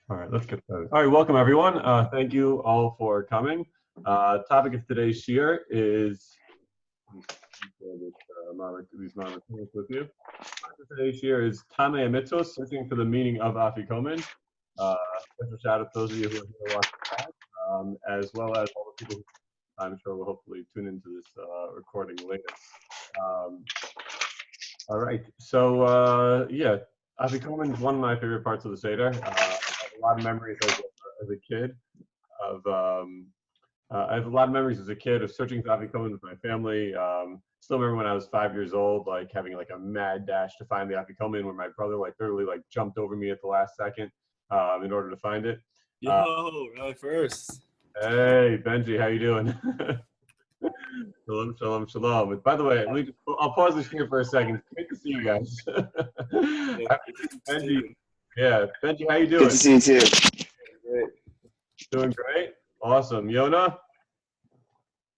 All right, let's get started. All right, welcome everyone. Thank you all for coming. Topic of today's shir is with you. Today's shir is Tamei Mitzvos, searching for the meaning of Afikoman. Special shout out to those of you who are here watching that, as well as all the people who I'm sure will hopefully tune into this recording later. All right, so yeah, Afikoman is one of my favorite parts of the Seder. I have a lot of memories as a kid I have a lot of memories as a kid of searching for Afikoman with my family. Still remember when I was 5 years old, like having like a mad dash to find the Afikoman, where my brother like literally like jumped over me at the last second in order to find it. Yo, Rabbi first. Hey, Benji, how you doing? Shalom, shalom, shalom. And by the way, I'll pause this here for a second. Great to see you guys. Benji, yeah, Benji, how you doing? Good to see you too. Great. Doing great. Awesome. Yona?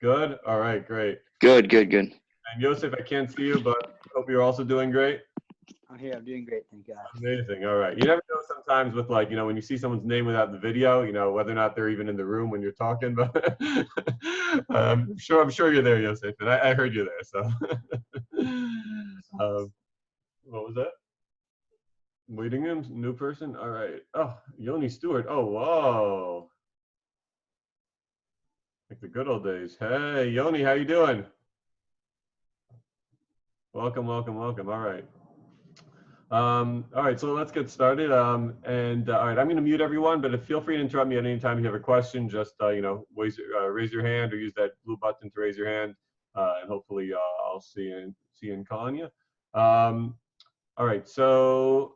Good? All right, great. Good. And Yosef, I can't see you, but hope you're also doing great. I'm here. I'm doing great. Thank God. Amazing. All right. You never know sometimes with like, when you see someone's name without the video, whether or not they're even in the room when you're talking, but I'm sure you're there, Yosef, and I heard you there, so. What was that? Waiting in, new person? All right. Oh, Yoni Stewart. Oh, whoa. Like the good old days. Hey, Yoni, how you doing? Welcome. All right. All right, so let's get started. All right, I'm going to mute everyone, but feel free to interrupt me at any time you have a question. Just raise your hand or use that blue button to raise your hand, and hopefully I'll see you and call on you. All right, so.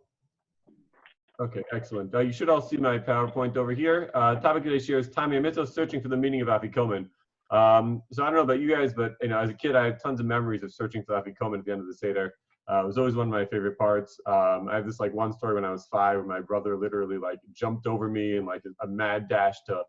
Okay, excellent. You should all see my PowerPoint over here. Topic of today's year is Tamei Mitzvos, searching for the meaning of Afikoman. So I don't know about you guys, but as a kid, I had tons of memories of searching for Afikoman at the end of the Seder. It was always one of my favorite parts. I have this like one story when I was 5, where my brother literally like jumped over me in like a mad dash to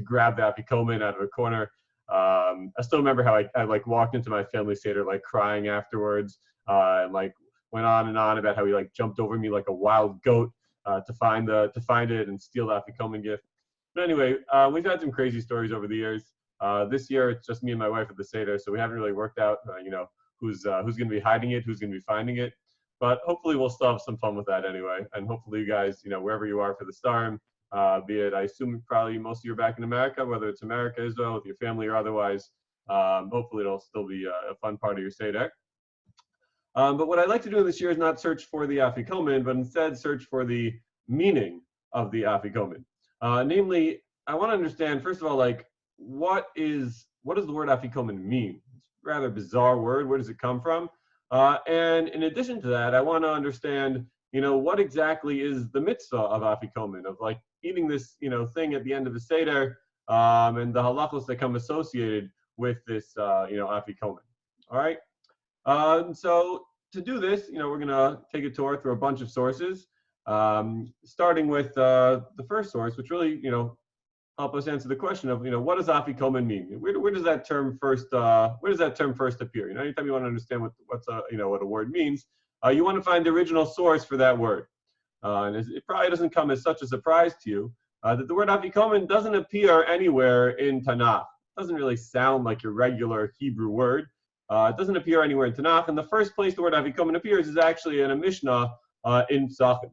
grab the Afikoman out of a corner. I still remember how I like walked into my family Seder like crying afterwards, and like went on and on about how he like jumped over me like a wild goat. To find it and steal the Afikoman gift. But anyway, we've had some crazy stories over the years. This year it's just me and my wife at the Seder, so we haven't really worked out, who's going to be hiding it, who's going to be finding it. But hopefully we'll still have some fun with that anyway. And hopefully you guys, wherever you are for the Starim, be it, I assume probably most of you are back in America, whether it's America, Israel, with your family or otherwise. Hopefully it'll still be a fun part of your Seder. But what I'd like to do this year is not search for the Afikoman, but instead search for the meaning of the Afikoman. Namely, I want to understand, first of all, like, what does the word Afikoman mean? It's a rather bizarre word. Where does it come from? And in addition to that, I want to understand, what exactly is the mitzvah of Afikoman, of like eating this, thing at the end of the Seder, and the halachos that come associated with this, Afikoman. All right. So to do this, we're going to take a tour through a bunch of sources, starting with the first source, which really, help us answer the question of, what does Afikoman mean? Where does that term first appear? Anytime you want to understand what a word means, you want to find the original source for that word. And it probably doesn't come as such a surprise to you that the word Afikoman doesn't appear anywhere in Tanakh. It doesn't really sound like your regular Hebrew word. It doesn't appear anywhere in Tanakh. And the first place the word Afikoman appears is actually in a Mishnah in Pesachim.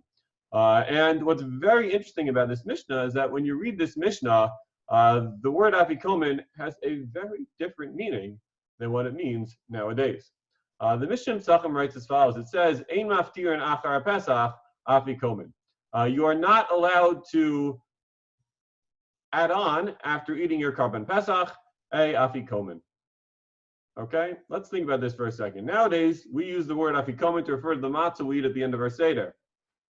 And what's very interesting about this Mishnah is that when you read this Mishnah, the word Afikoman has a very different meaning than what it means nowadays. The Mishnah in Pesachim writes as follows. It says, Ein maftir in achar Pesach Afikoman. You are not allowed to add on after eating your Karban Pesach a Afikoman. Okay, let's think about this for a second. Nowadays, we use the word Afikoman to refer to the matzah we eat at the end of our Seder.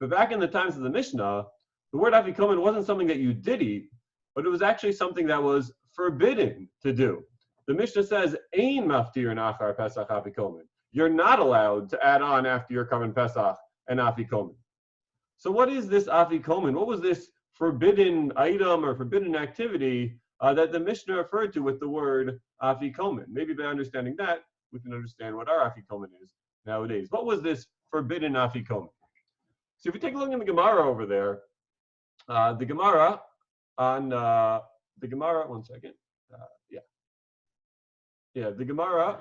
But back in the times of the Mishnah, the word Afikoman wasn't something that you did eat, but it was actually something that was forbidden to do. The Mishnah says, Ein maftir in achar Pesach Afikoman. You're not allowed to add on after your Karban Pesach an Afikoman. So what is this Afikoman? What was this forbidden item or forbidden activity that the Mishnah referred to with the word Afikoman? Maybe by understanding that, we can understand what our Afikoman is nowadays. What was this forbidden Afikoman? So if you take a look in the Gemara over there, The Gemara on the Gemara. One second. The Gemara.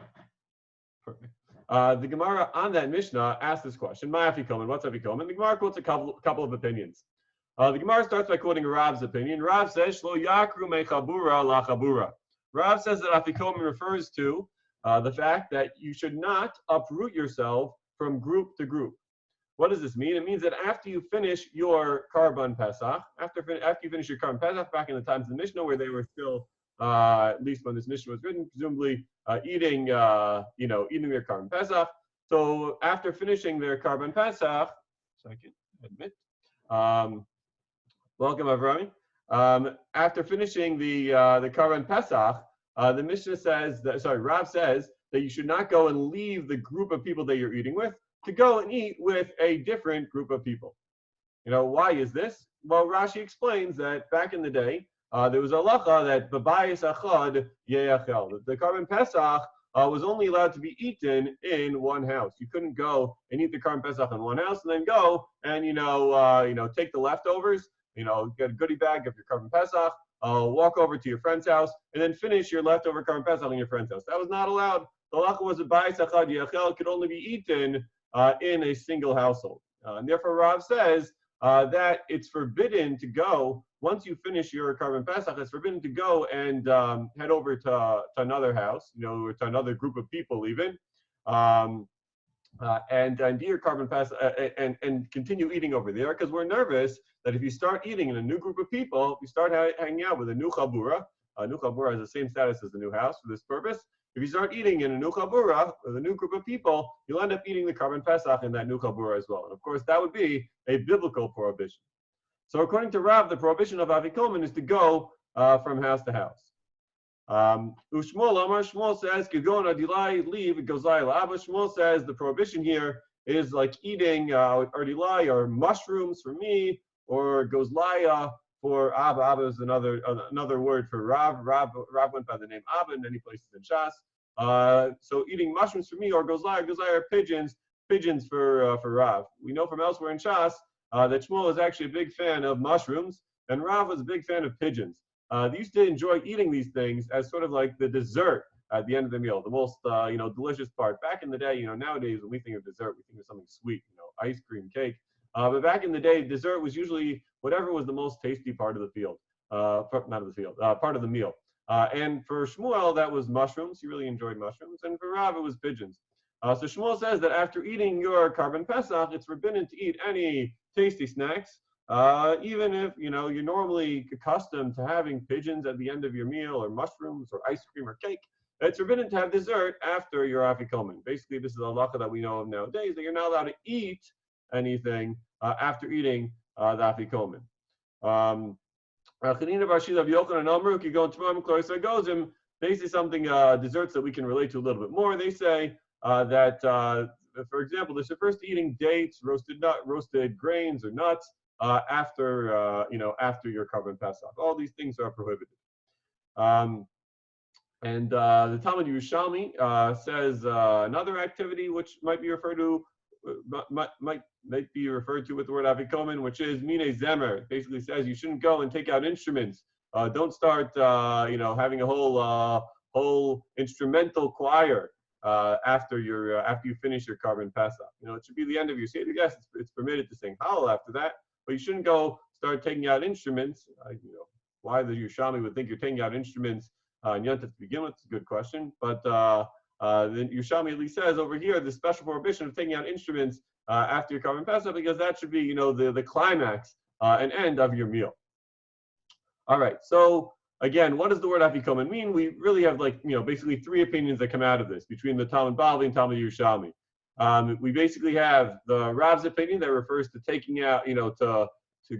Perfect. The Gemara on that Mishnah asked this question: "My Afikoman, what's Afikoman?" The Gemara quotes a couple of opinions. The Gemara starts by quoting Rav's opinion. Rav says, "Shlo yakru mechabura la chabura." Rav says that Afikoman refers to the fact that you should not uproot yourself from group to group. What does this mean? It means that after you finish your Karban Pesach, after you finish your Karban Pesach, back in the times of the Mishnah, where they were still, at least when this Mishnah was written, presumably eating their Karban Pesach. So after finishing their Karban Pesach, welcome everyone. After finishing the Karban Pesach, the Mishnah says Rav says that you should not go and leave the group of people that you're eating with to go and eat with a different group of people. Why is this? Well, Rashi explains that back in the day, there was a halacha that b'bayis achad ye'achel. The Karban Pesach was only allowed to be eaten in one house. You couldn't go and eat the Karban Pesach in one house and then go and take the leftovers, get a goodie bag of your Karban Pesach, walk over to your friend's house, and then finish your leftover Karban Pesach in your friend's house. That was not allowed. The halacha was that b'bayis achad ye'achel could only be eaten in a single household. And therefore, Rav says that it's forbidden to go, once you finish your Karban Pesach, it's forbidden to go and head over to another house, or to another group of people even, and do your Karban Pesach and continue eating over there, because we're nervous that if you start eating in a new group of people, you start hanging out with a new chabura. New chabura has the same status as the new house for this purpose. If you start eating in a new chabura with a new group of people, you'll end up eating the Karban Pesach in that new chabura as well. And of course, that would be a biblical prohibition. So according to Rav, the prohibition of Afikoman is to go from house to house. Shmuel says, "Kigon adilai leave gozai la'aba." Shmuel says the prohibition here is like eating adilai or mushrooms for me, or gozlaya for Abba. Abba is another word for Rav. Rav went by the name Abba in many places in Shas. So eating mushrooms for me, or gozlaya are pigeons for Rav. We know from elsewhere in Shas that Shmuel is actually a big fan of mushrooms, and Rav was a big fan of pigeons. They used to enjoy eating these things as sort of like the dessert at the end of the meal, the most delicious part. Back in the day, nowadays when we think of dessert, we think of something sweet, ice cream, cake. But back in the day, dessert was usually whatever was the most tasty part of the part of the meal. And for Shmuel, that was mushrooms. He really enjoyed mushrooms. And for Rav, it was pigeons. So Shmuel says that after eating your Karban Pesach, it's forbidden to eat any tasty snacks, even if you're normally accustomed to having pigeons at the end of your meal, or mushrooms, or ice cream, or cake. It's forbidden to have dessert after your Afikoman. Basically, this is a halacha that we know of nowadays, that you're not allowed to eat anything after eating the Afikoman. They say something, desserts that we can relate to a little bit more. They say that, for example, this refers to eating dates, roasted grains or nuts after your Karban Pesach. All these things are prohibited. And the Talmud Yerushalmi says another activity which might be referred to might be referred to with the word Afikoman, which is mine zemer. It basically says you shouldn't go and take out instruments. Don't start having a whole instrumental choir after you finish your Karban Pesach. It should be the end of your Seder. Yes, it's permitted to sing Hallel after that, but you shouldn't go start taking out instruments. Why the Yerushalmi would think you're taking out instruments in Yontif to begin with, it's a good question. But the Yerushalmi at least says over here the special prohibition of taking out instruments after your Karban Pesach, because that should be the climax and end of your meal. All right, so again, what does the word Afikoman mean? We really have basically three opinions that come out of this between the Talmud Bavli and Talmud Yerushalmi. We basically have the Rav's opinion that refers to taking out, to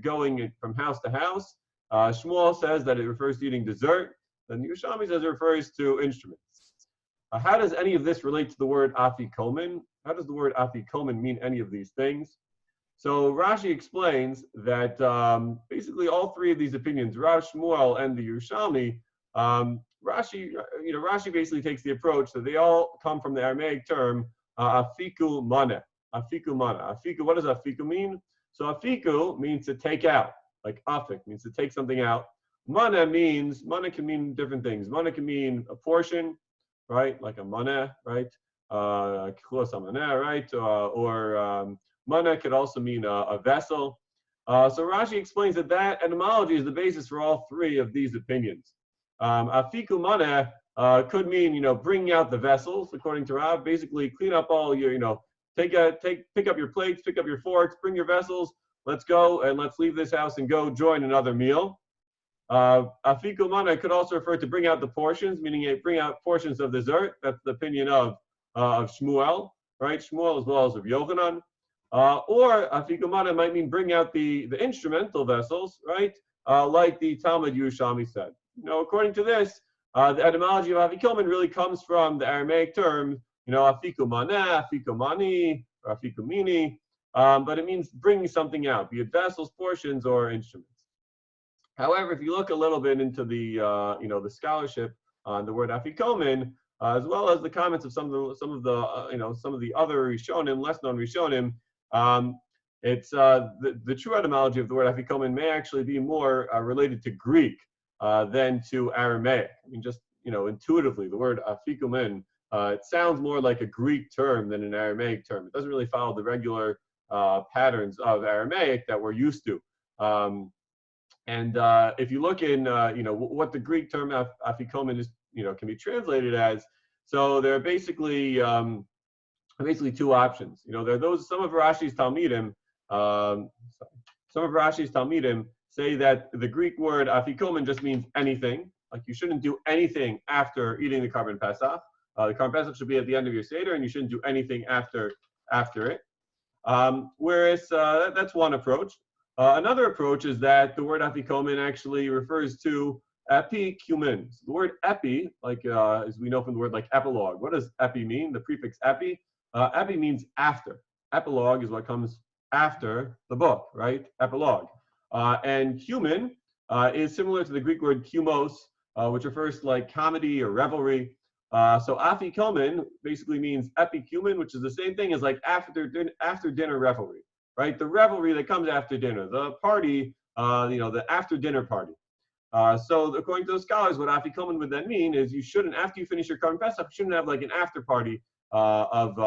going from house to house. Shmuel says that it refers to eating dessert. Then Yerushalmi says it refers to instruments. How does any of this relate to the word Afikoman? How does the word Afikoman mean any of these things? So Rashi explains that basically all three of these opinions, Rav, Shmuel, and the Yerushalmi, Rashi basically takes the approach that they all come from the Aramaic term Afikoman. Afikoman. Afiku, what does Afiku mean? So Afiku means to take out. like afik, means to take something out. Mana can mean different things. Mana can mean a portion, right? Like a mana, right? Right? Mana could also mean a vessel. So Rashi explains that etymology is the basis for all three of these opinions. Afikoman could mean, bringing out the vessels, according to Rab. Basically, clean up all your, pick up your plates, pick up your forks, bring your vessels. Let's go and let's leave this house and go join another meal. Afikoman could also refer to bring out the portions, meaning bring out portions of dessert. That's the opinion of Shmuel, right? Shmuel as well as of Yochanan. Or Afikoman might mean bring out the instrumental vessels, right? Like the Talmud Yerushalmi said. According to this, the etymology of Afikoman really comes from the Aramaic term, Afikomaneh, Afikomani, or Afikomini, but it means bringing something out, be it vessels, portions, or instruments. However, if you look a little bit into the the scholarship on the word Afikoman, as well as the comments of some of the other Rishonim, less known Rishonim, it's the true etymology of the word Afikoman may actually be more related to Greek than to Aramaic. I mean, just intuitively, the word Afikoman it sounds more like a Greek term than an Aramaic term. It doesn't really follow the regular patterns of Aramaic that we're used to. And if you look in, what the Greek term Afikoman is, can be translated as, so there are basically two options. There are some of Rashi's Talmidim, say that the Greek word Afikoman just means anything. Like you shouldn't do anything after eating the Karban Pesach. The Karban Pesach should be at the end of your Seder, and you shouldn't do anything after it. Whereas that's one approach. Another approach is that the word Afikoman actually refers to Afikuman. So the word epi, like as we know from the word like epilogue. What does epi mean? The prefix epi. Epi means after. Epilogue is what comes after the book, right? Epilogue. And human is similar to the Greek word kumos, which refers to like comedy or revelry. So Afikoman basically means epikumen, which is the same thing as like after dinner revelry. Right, the revelry that comes after dinner, the party, the after dinner party. So according to those scholars, what Afikoman would then mean is you shouldn't, after you finish your Karban Pesach, you shouldn't have like an after party of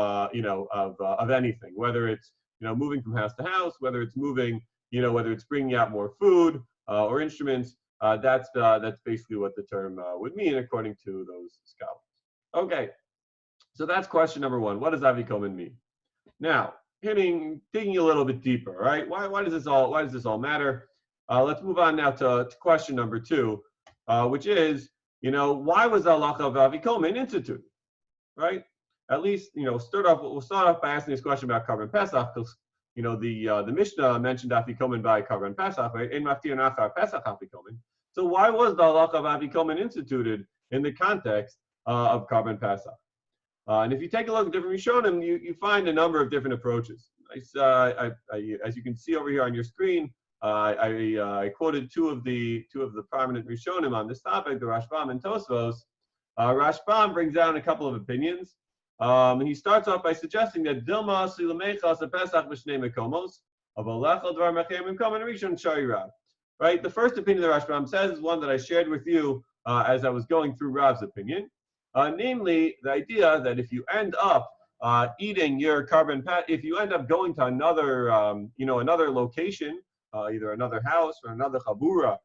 anything, whether it's moving from house to house, whether it's moving, whether it's bringing out more food or instruments. That's basically what the term would mean according to those scholars. Okay, so that's question number one. What does Afikoman mean? Now, digging a little bit deeper, right? Why does this all matter? Let's move on now to question number two, which is, why was the halacha of Afikoman instituted, right? At least, we'll start off by asking this question about Karban Pesach, because the Mishnah mentioned Afikoman by Karban Pesach, right? In Maftir Nachar Pesach Afikoman. So why was the halacha of Afikoman instituted in the context of Karban Pesach? And if you take a look at different Rishonim, you find a number of different approaches. As you can see over here on your screen, I quoted two of the prominent Rishonim on this topic, the Rashbam and Tosfos. Rashbam brings down a couple of opinions. And he starts off by suggesting that Dilma Silamechas a Pesach Mishnei Mekomos of Alechel Dvar Mechem and Kom and Rishon Shari. Right? The first opinion that Rashbam says is one that I shared with you as I was going through Rav's opinion. Namely, the idea that if you end up eating your if you end up going to another, another location, either another house or another chabura,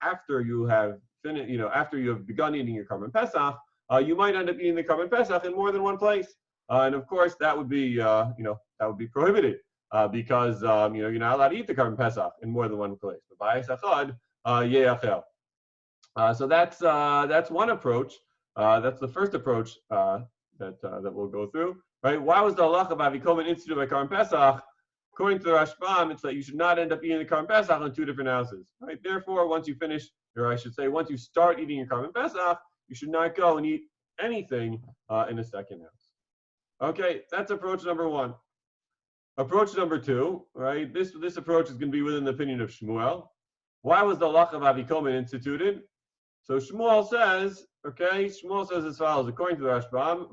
after you have finished, after you have begun eating your Karban Pesach, you might end up eating the Karban Pesach in more than one place, and of course that would be, prohibited because you're not allowed to eat the Karban Pesach in more than one place. So that's one approach. That's the first approach that we'll go through, right? Why was the halacha of Afikoman instituted by Karban Pesach? According to the Rashbam, it's that you should not end up eating the Karban Pesach in two different houses, right? Therefore, once you finish, or I should say, once you start eating your Karban Pesach, you should not go and eat anything in a second house. Okay, that's approach number one. Approach number two, right? This approach is going to be within the opinion of Shmuel. Why was the halacha of Afikoman instituted? So Shmuel says as follows, according to the Rashbam,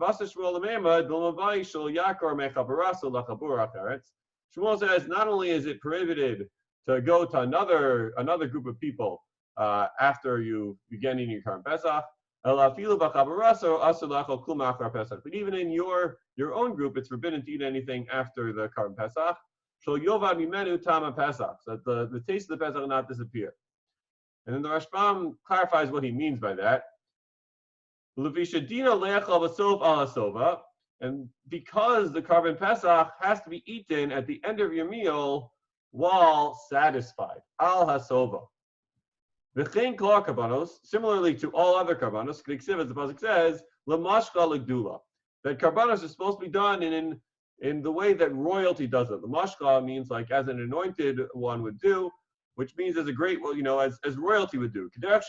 Shmuel says not only is it prohibited to go to another group of people after you begin eating your Karban Pesach. But even in your own group, it's forbidden to eat anything after the Karban Pesach. So that the taste of the Pesach will not disappear. And then the Rashbam clarifies what he means by that. And because the Karban Pesach has to be eaten at the end of your meal while satisfied. Al hasova. V'chein klar karbanos, similarly to all other karbanos, as the pasuk says, lemashcha legdula, that karbanos is supposed to be done in the way that royalty does it. The mashcha means like as an anointed one would do, which means as a great, as royalty would do. That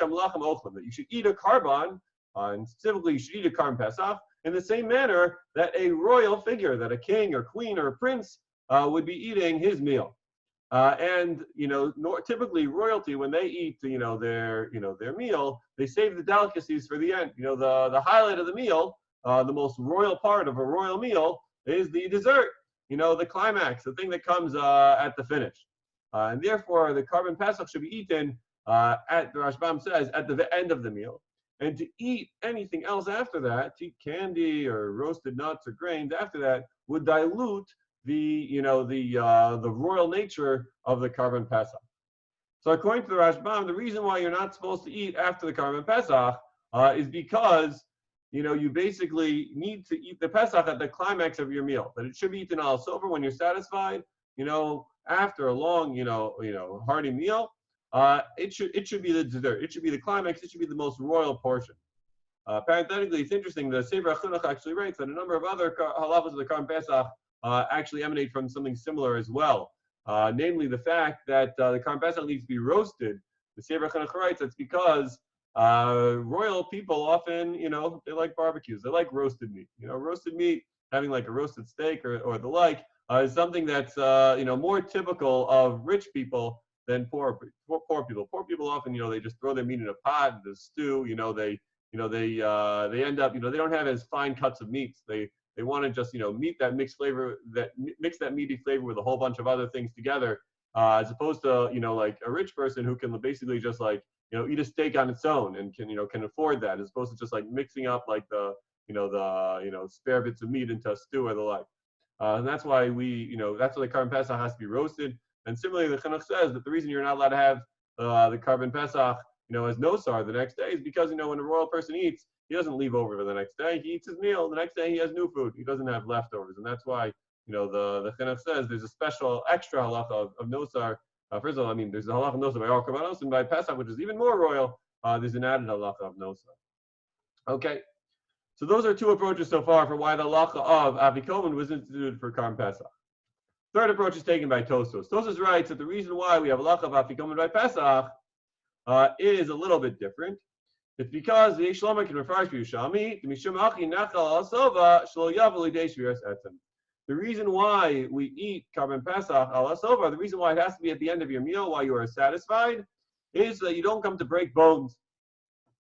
you should eat a karban, and specifically you should eat a karban pesach in the same manner that a royal figure, that a king or queen or a prince would be eating his meal. Typically royalty, when they eat, their meal, they save the delicacies for the end. The highlight of the meal, the most royal part of a royal meal is the dessert. The climax, the thing that comes at the finish. And therefore, the Karban Pesach should be eaten at the Rashbam says at the end of the meal. And to eat anything else after that, to eat candy or roasted nuts or grains after that, would dilute the royal nature of the Karban Pesach. So according to the Rashbam, the reason why you're not supposed to eat after the Karban Pesach is because you basically need to eat the Pesach at the climax of your meal. That it should be eaten al sofer when you're satisfied. After a long hearty meal, it should be the dessert. It should be the climax. It should be the most royal portion. Parenthetically, it's interesting. The Sefer HaChinuch actually writes that a number of other halachos of the Karban Pesach actually emanate from something similar as well. Namely, the fact that the Karban Pesach needs to be roasted. The Sefer HaChinuch writes that's because royal people often, they like barbecues. They like roasted meat. Roasted meat, having like a roasted steak or the like, is something that's more typical of rich people than poor people. Poor people often, they just throw their meat in a pot, the stew. They end up, they don't have as fine cuts of meats. They want to just, meat that mix that meaty flavor with a whole bunch of other things together, as opposed to, like a rich person who can basically just like, eat a steak on its own and can afford that, as opposed to just like mixing up like the spare bits of meat into a stew or the like. And that's why that's why the Karban Pesach has to be roasted. And similarly, the Chinuch says that the reason you're not allowed to have the Karban Pesach, as nosar the next day is because, when a royal person eats, he doesn't leave over for the next day. He eats his meal. The next day he has new food. He doesn't have leftovers. And that's why, the Chinuch says there's a special extra halacha of nosar. First of all, there's the halacha of nosar by all karbanos, and by Pesach, which is even more royal, there's an added halacha of nosar. Okay. So those are two approaches so far for why the halacha of Afikoman was instituted for Karban Pesach. Third approach is taken by Tosfos. Tosfos writes that the reason why we have a halacha of Afikoman by Pesach is a little bit different. It's because the Shlomo can refer to Yerushalmi, the Mishum Achi Nachal Al Sova Shlo Yavel Lidei Shviras Etzem. The reason why we eat Karban Pesach Al Sova, the reason why it has to be at the end of your meal while you are satisfied, is so that you don't come to break bones.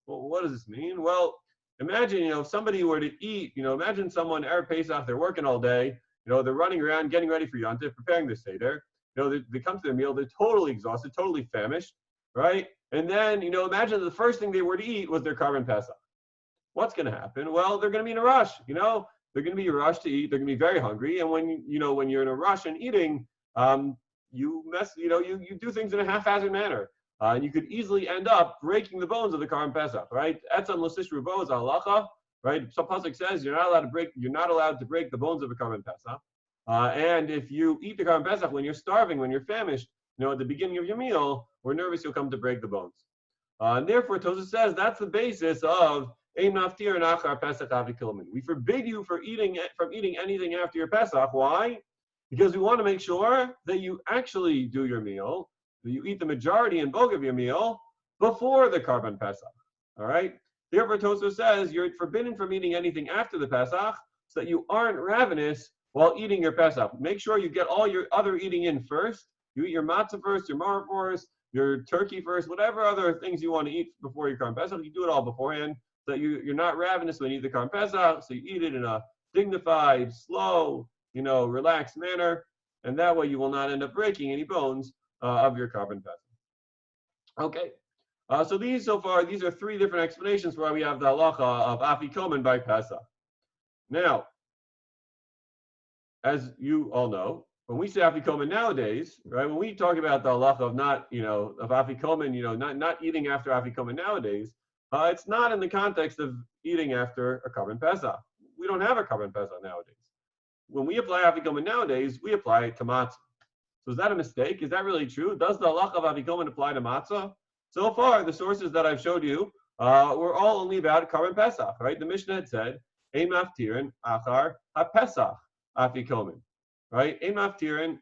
Well, what does this mean? Well, imagine, if somebody were to eat, imagine someone, Erev Pesach, they're working all day, they're running around, getting ready for Yontif, preparing their Seder. They come to their meal, they're totally exhausted, totally famished, right? And then, imagine the first thing they were to eat was their Karban Pesach. What's going to happen? Well, they're going to be in a rush, they're going to be in a rush to eat, they're going to be very hungry, and when you're in a rush and eating, you do things in a haphazard manner. And you could easily end up breaking the bones of the Karban Pesach, right? Etzam l'sish rubo is halacha, right? Some pasuk says you're not allowed to break the bones of a Karban Pesach. And if you eat the Karban Pesach when you're starving, when you're famished, at the beginning of your meal, we're nervous you'll come to break the bones. And therefore, Tosfos says that's the basis of Ein Maftir Nachar Pesach Afikoman. We forbid you from eating anything after your Pesach. Why? Because we want to make sure that you actually do your meal. You eat the majority and bulk of your meal before the Karban Pesach. All right? Therefore, Tosfos says you're forbidden from eating anything after the Pesach so that you aren't ravenous while eating your Pesach. Make sure you get all your other eating in first. You eat your matzah first, your maror first, your turkey first, whatever other things you want to eat before your Karban Pesach. You do it all beforehand so that you're not ravenous when you eat the Karban Pesach. So you eat it in a dignified, slow, relaxed manner. And that way you will not end up breaking any bones of your carbon pesach. Okay. So these are three different explanations for why we have the halacha of Afikoman by Pesach. Now, as you all know, when we say Afikoman nowadays, right, when we talk about the halacha of not, of Afikoman, not eating after Afikoman nowadays, it's not in the context of eating after a carbon pesach. We don't have a carbon pesach nowadays. When we apply Afikoman nowadays, we apply it to matzah. So is that a mistake? Is that really true? Does the halacha of Afikoman apply to matzah? So far, the sources that I've showed you were all only about carbon pesach, right? The Mishnah had said, "Ein maftirin achar ha-pesach Afikoman," right? Ein maftirin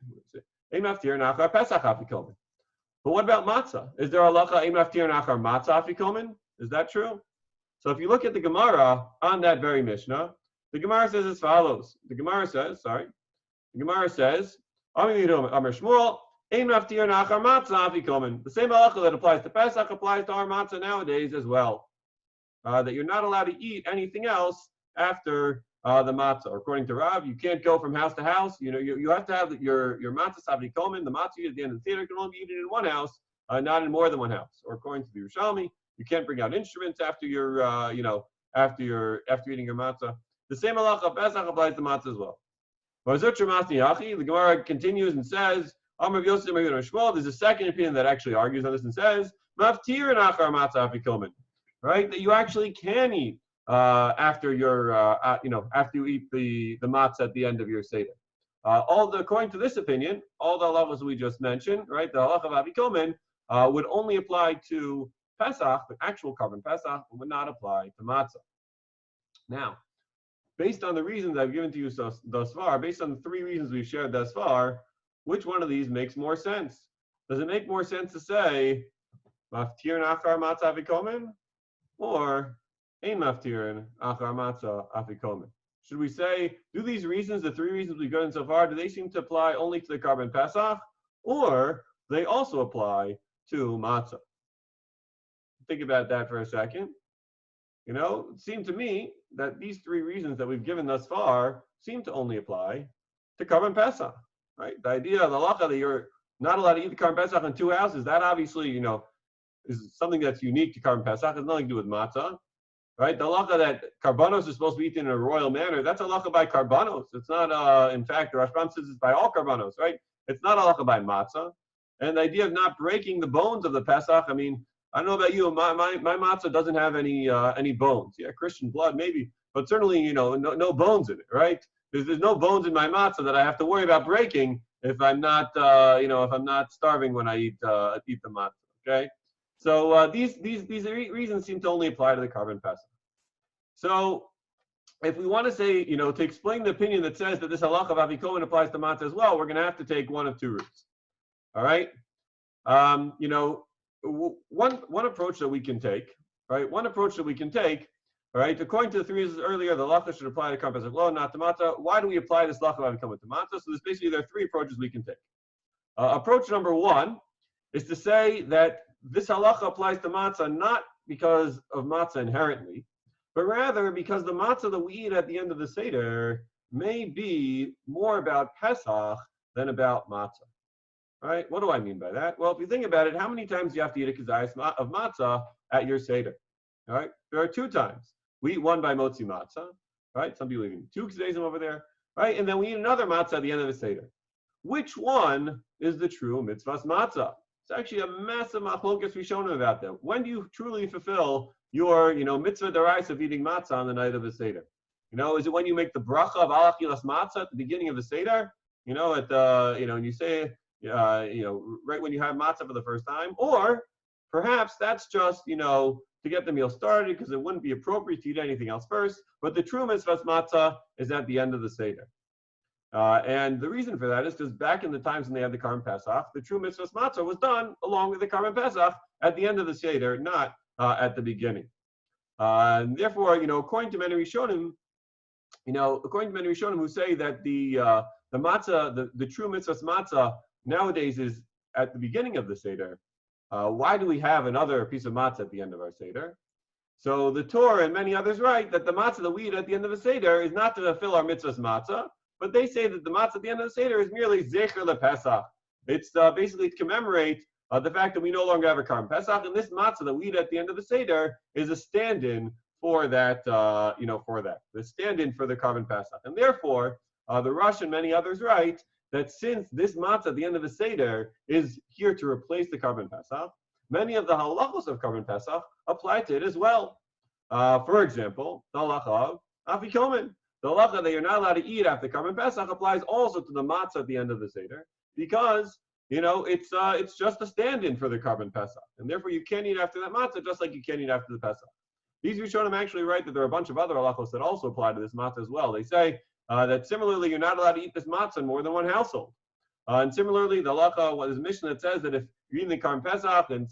achar pesach Afikoman. But what about matzah? Is there a halacha ein maftirin achar matzah Afikoman? Is that true? So if you look at the Gemara on that very Mishnah, the Gemara says as follows. The Gemara says, Amar Shmuel, ein maftirin achar matzah Afikoman. The same halacha that applies to Pesach applies to our matzah nowadays as well. That you're not allowed to eat anything else after the matzah. According to Rabbi, you can't go from house to house. You have to have your matzah Afikoman. The matzah you eat at the end of the Seder can only be eaten in one house, not in more than one house. Or according to the Yerushalmi, you can't bring out instruments after your, after eating your matzah. The same halacha of Pesach applies to matzah as well. The Gemara continues and says, there's a second opinion that actually argues on this and says, right? That you actually can eat after you eat the matzah at the end of your seder. According to this opinion, all the halachas we just mentioned, right? The halacha of Afikoman would only apply to Pesach, the actual carbon Pesach, would not apply to matzah. Now, based on the reasons I've given to you thus far, based on the three reasons we've shared thus far, which one of these makes more sense? Does it make more sense to say maftirin achar matzah Afikoman or ein maftirin achar matzah Afikoman? Should we say, do these reasons, the three reasons we've gotten so far, do they seem to apply only to the carbon Pesach, or do they also apply to matzah? Think about that for a second. It seemed to me that these three reasons that we've given thus far seem to only apply to carbon Pesach, right? The idea of the halacha that you're not allowed to eat the carbon Pesach in two houses, that obviously, is something that's unique to carbon Pesach. It has nothing to do with matzah, right? The halacha that karbanos is supposed to be eaten in a royal manner, that's a halacha by karbanos. It's not, in fact, the Rashbam says it's by all karbanos, right? It's not a halacha by matzah. And the idea of not breaking the bones of the Pesach, I don't know about you, my matzah doesn't have any bones. Yeah, Christian blood maybe, but certainly, no bones in it, right? There's no bones in my matzah that I have to worry about breaking if I'm not, if I'm not starving when I eat the matzah. Okay, so these reasons seem to only apply to the carbon Pesach. So if we want to say, to explain the opinion that says that this halacha of Afikoman applies to matzah as well, we're going to have to take one of two routes. All right, one approach that we can take, right? All right, according to the three reasons earlier, the halacha should apply to carbon Pesach law, not to matzah. Why do we apply this halacha of Afikoman to matzah? So there are three approaches we can take. Approach number one is to say that this halacha applies to matzah not because of matzah inherently, but rather because the matzah that we eat at the end of the Seder may be more about Pesach than about matzah. All right, what do I mean by that? Well, if you think about it, how many times do you have to eat a kazayas of matzah at your Seder? All right, there are two times. We eat one by motzi matzah, right? Some people eat two kazayas over there, right? And then we eat another matzah at the end of the Seder. Which one is the true mitzvah's matzah? It's actually a massive machlokas Rishonim about that. When do you truly fulfill your, mitzvah deraisa of eating matzah on the night of the Seder? Is it when you make the bracha of al achilas matzah at the beginning of the Seder? And you say, right when you have matzah for the first time, or perhaps that's just, to get the meal started because it wouldn't be appropriate to eat anything else first. But the true mitzvah's matzah is at the end of the Seder. And the reason for that is because back in the times when they had the carbon Pesach, the true mitzvah's matzah was done along with the carbon Pesach at the end of the Seder, not at the beginning. And therefore, according to many Rishonim, who say that the matzah, the true mitzvah's matzah nowadays is at the beginning of the Seder, why do we have another piece of matzah at the end of our Seder? So the Torah and many others write that the matzah that we eat at the end of the Seder is not to fulfill our mitzvah's matzah, but they say that the matzah at the end of the Seder is merely zecher lePesach, It's basically to commemorate the fact that we no longer have a Karban Pesach, and this matzah that we eat at the end of the Seder is a stand-in for that, the stand-in for the Karban Pesach. And therefore, the Rosh and many others write that since this matzah at the end of the Seder is here to replace the Karban Pesach, many of the halachos of Karban Pesach apply to it as well. For example, the halacha of Afikoman. The halacha that you're not allowed to eat after Karban Pesach applies also to the matzah at the end of the Seder, because it's just a stand-in for the Karban Pesach, and therefore you can't eat after that matzah just like you can't eat after the Pesach. These Rishonim actually write that there are a bunch of other halachos that also apply to this matzah as well. They say that similarly you're not allowed to eat this matzah in more than one household. And similarly, the halacha was a mission that says that if you're eating the Karban Pesach and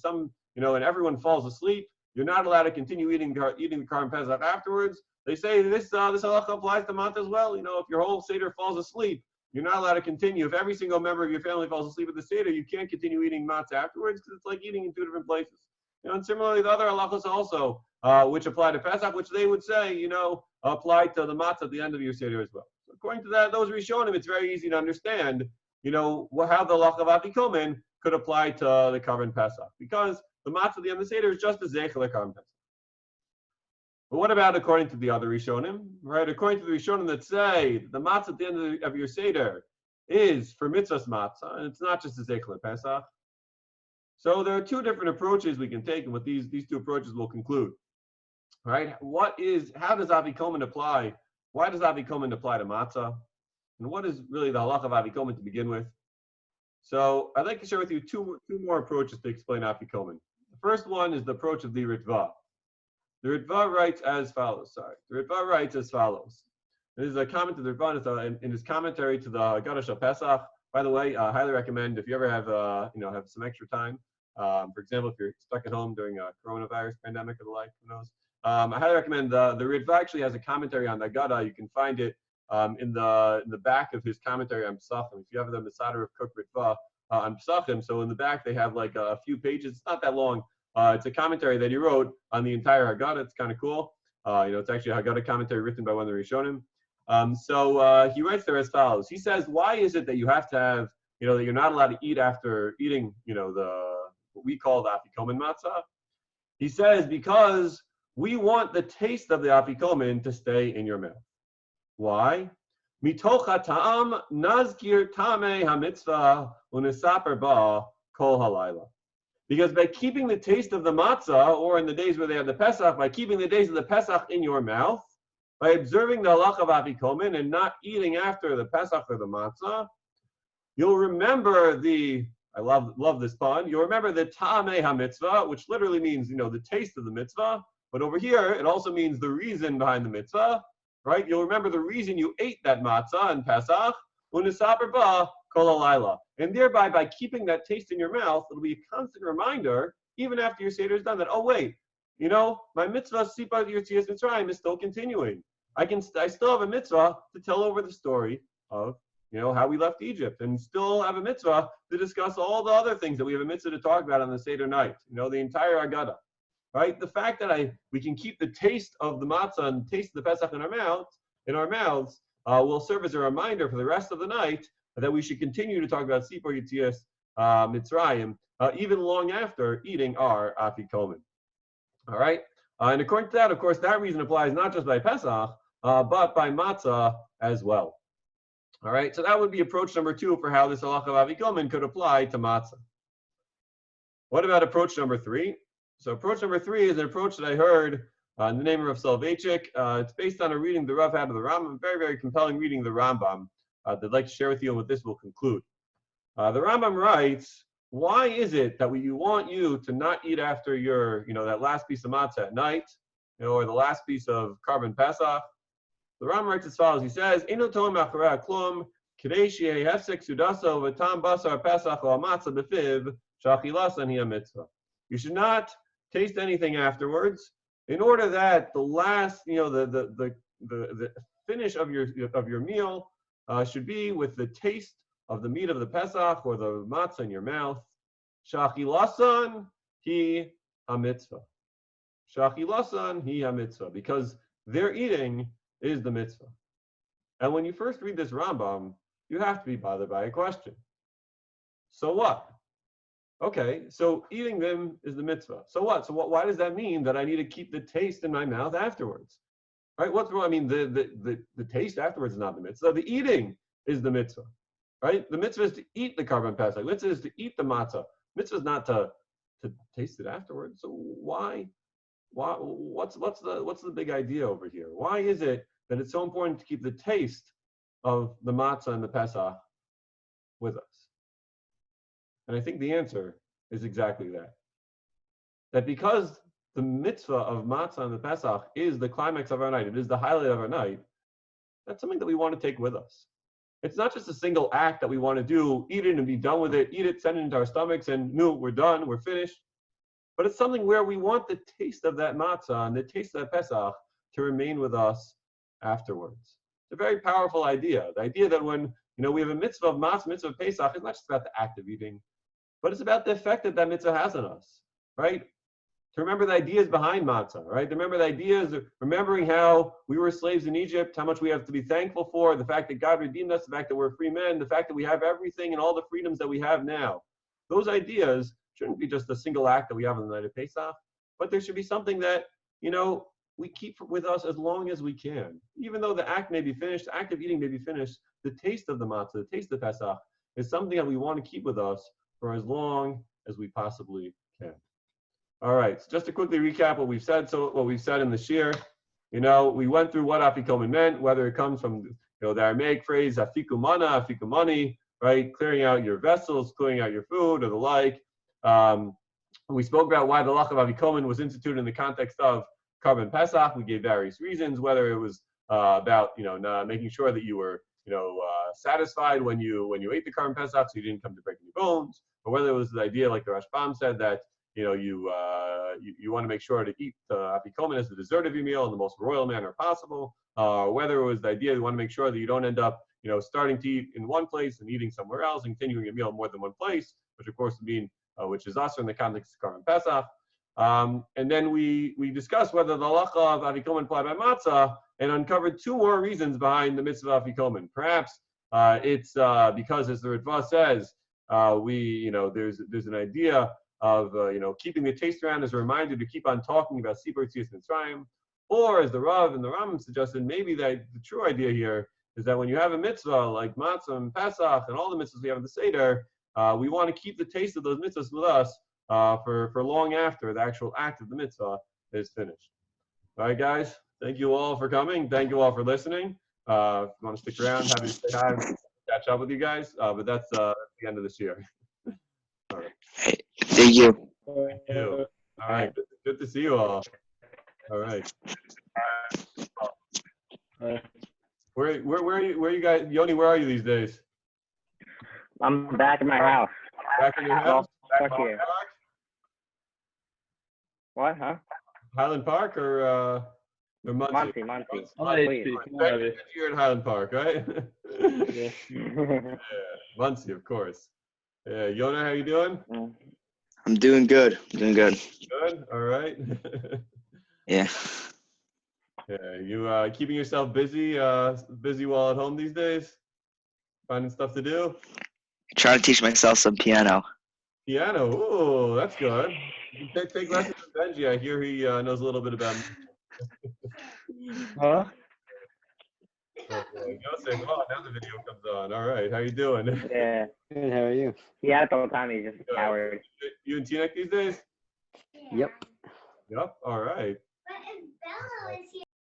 and everyone falls asleep, you're not allowed to continue eating the Karban Pesach afterwards. They say this halacha applies to matzah as well. If your whole Seder falls asleep, you're not allowed to continue. If every single member of your family falls asleep at the Seder, you can't continue eating matzah afterwards because it's like eating in two different places. And similarly, the other halachos also, which apply to Pesach, which they would say, apply to the matzah at the end of your Seder as well. So according to that, those Rishonim, it's very easy to understand, how the halacha of Afikoman could apply to the Karban Pesach, because the matzah at the end of the Seder is just a zeichel Karban Pesach. But what about according to the other Rishonim? Right? According to the Rishonim that say the matzah at the end of your Seder is for mitzvahs matzah, and it's not just a zeichel Pesach. So there are two different approaches we can take, and with these two approaches we'll conclude. Right? How does Afikoman apply? Why does Afikoman apply to matzah? And what is really the halacha of Afikoman to begin with? So I'd like to share with you two more approaches to explain Afikoman. The first one is the approach of the Ritva. The Ritva writes as follows. This is a comment to the Ritva in his commentary to the Haggadah Shel Pesach. By the way, I highly recommend if you ever have have some extra time. For example, if you're stuck at home during a coronavirus pandemic or the like, who knows? I highly recommend the Ritva actually has a commentary on the Haggadah. You can find it in the back of his commentary on Psachim. If you have the Masada of Cook Ritva on Psachim, so in the back they have like a few pages. It's not that long. It's a commentary that he wrote on the entire Haggadah. It's kind of cool. It's actually a Haggadah commentary written by one of the Rishonim. So he writes there as follows. He says, why is it that you have to have, that you're not allowed to eat after eating, what we call the Afikoman matzah? He says, because we want the taste of the Afikoman to stay in your mouth. Why? Mitoch ha'ta'am nazkir tamei hamitzvah unesaper ba kol halayla. Because by keeping the taste of the matzah, or in the days where they have the Pesach, by keeping the days of the Pesach in your mouth, by observing the halacha of Afikoman and not eating after the Pesach or the matzah, you'll remember I love this pun, you'll remember the ta'amei ha-mitzvah, which literally means, the taste of the mitzvah, but over here, it also means the reason behind the mitzvah, right? You'll remember the reason you ate that matzah in Pesach, unisaper ba kol halayla. And thereby, by keeping that taste in your mouth, it'll be a constant reminder, even after your Seder is done, that, oh wait, my mitzvah, Sipa Yirtzias Mitzrayim, is still continuing. I still have a mitzvah to tell over the story of, how we left Egypt, and still have a mitzvah to discuss all the other things that we have a mitzvah to talk about on the Seder night, the entire Haggadah, right? The fact that we can keep the taste of the matzah and taste of the Pesach in our mouths, will serve as a reminder for the rest of the night that we should continue to talk about Sipa Yirtzias Mitzrayim, even long after eating our Afikoman. All right, and according to that, of course, that reason applies not just by Pesach, but by matzah as well. All right, so that would be approach number 2 for how this halacha of Afikoman could apply to matzah. What about approach number 3? So approach number 3 is an approach that I heard in the name of Rav Soloveitchik. It's based on a reading the Rav had of the Rambam, very, very compelling reading of the Rambam that I'd like to share with you, and with this we'll conclude. The Rambam writes, why is it that we want you to not eat after your, that last piece of matzah at night, or the last piece of Karban Pesach? The Rambam writes as follows. He says, "Inu tom acharei klum, kedei sheyeh hefsek sudaso v'tam basar Pesach o matzah befiv shachilasan hi mitzvah." You should not taste anything afterwards, in order that the last, the finish of your meal should be with the taste of the meat of the Pesach or the matzah in your mouth. Shachilasan hi ha-mitzvah. Shachilasan hi ha-mitzvah. Because their eating is the mitzvah. And when you first read this Rambam, you have to be bothered by a question. So what? Okay, so eating them is the mitzvah. So what? Why does that mean that I need to keep the taste in my mouth afterwards? Right? What's wrong? I mean, the taste afterwards is not the mitzvah. The eating is the mitzvah. Right? The mitzvah is to eat the carbon pesach. The mitzvah is to eat the matzah. Mitzvah is not to taste it afterwards. So why? What's the big idea over here? Why is it that it's so important to keep the taste of the matzah and the pesach with us? And I think the answer is exactly that. That because the mitzvah of matzah and the pesach is the climax of our night, it is the highlight of our night, that's something that we want to take with us. It's not just a single act that we want to do, eat it and be done with it, eat it, send it into our stomachs, and no, we're done, we're finished. But it's something where we want the taste of that matzah and the taste of that pesach to remain with us afterwards. It's a very powerful idea. The idea that when we have a mitzvah of matzah, mitzvah of pesach, it's not just about the act of eating, but it's about the effect that that mitzvah has on us, right? To remember the ideas behind matzah, right? To remember the ideas, remembering how we were slaves in Egypt, how much we have to be thankful for, the fact that God redeemed us, the fact that we're free men, the fact that we have everything and all the freedoms that we have now. Those ideas shouldn't be just a single act that we have on the night of Pesach, but there should be something that, we keep with us as long as we can. Even though the act may be finished, the act of eating may be finished, the taste of the matzah, the taste of Pesach is something that we want to keep with us for as long as we possibly can. All right, so just to quickly recap what we've said. So what we've said in the shir, we went through what Afikoman meant, whether it comes from the Aramaic phrase Afikumana, Afikumani, right? Clearing out your vessels, clearing out your food, or the like. We spoke about why the lach of Afikoman was instituted in the context of carbon pesach. We gave various reasons, whether it was about making sure that you were satisfied when you ate the carbon pesach, so you didn't come to break any bones, or whether it was the idea, like the Rashbam said, that you want to make sure to eat Afikoman as the dessert of your meal in the most royal manner possible, or whether it was the idea you want to make sure that you don't end up starting to eat in one place and eating somewhere else and continuing your meal in more than one place, which of course would mean which is also in the context of carbon pesach. And then we discussed whether the halacha of Afikoman applied by matzah, and uncovered two more reasons behind the mitzvah of Afikoman. Perhaps it's because, as the Ritva says, there's an idea of keeping the taste around as a reminder to keep on talking about Sipur Tzias Mitzrayim, or as the Rav and the Rambam suggested, maybe the true idea here is that when you have a mitzvah like matzah and Pesach and all the mitzvahs we have in the Seder, we want to keep the taste of those mitzvahs with us for long after the actual act of the mitzvah is finished. All right, guys. Thank you all for coming. Thank you all for listening. If you want to stick around, happy to stay on, catch up with you guys. But that's the end of this year. All right. Thank you. Thank you. All right. Good to see you all. All right. Where are you guys? Yoni, where are you these days? I'm back in my house. Back in your house? Back here. What, huh? Highland Park or Muncie? Muncie. You're in Highland Park, right? Yeah. Yeah, Muncie, of course. Yeah, Yona, how you doing? I'm doing good. Good. Good. All right. Yeah. Yeah, you keeping yourself busy while at home these days? Finding stuff to do? Trying to teach myself some piano. Piano. Ooh, that's good. You can take lessons with Benji. I hear he knows a little bit about music. Huh? Yosef, oh, now the video comes on. All right, how you doing? Yeah. Good, how are you? He had the whole time. He's just a coward. You in Teaneck these days? Yep. Yep. All right.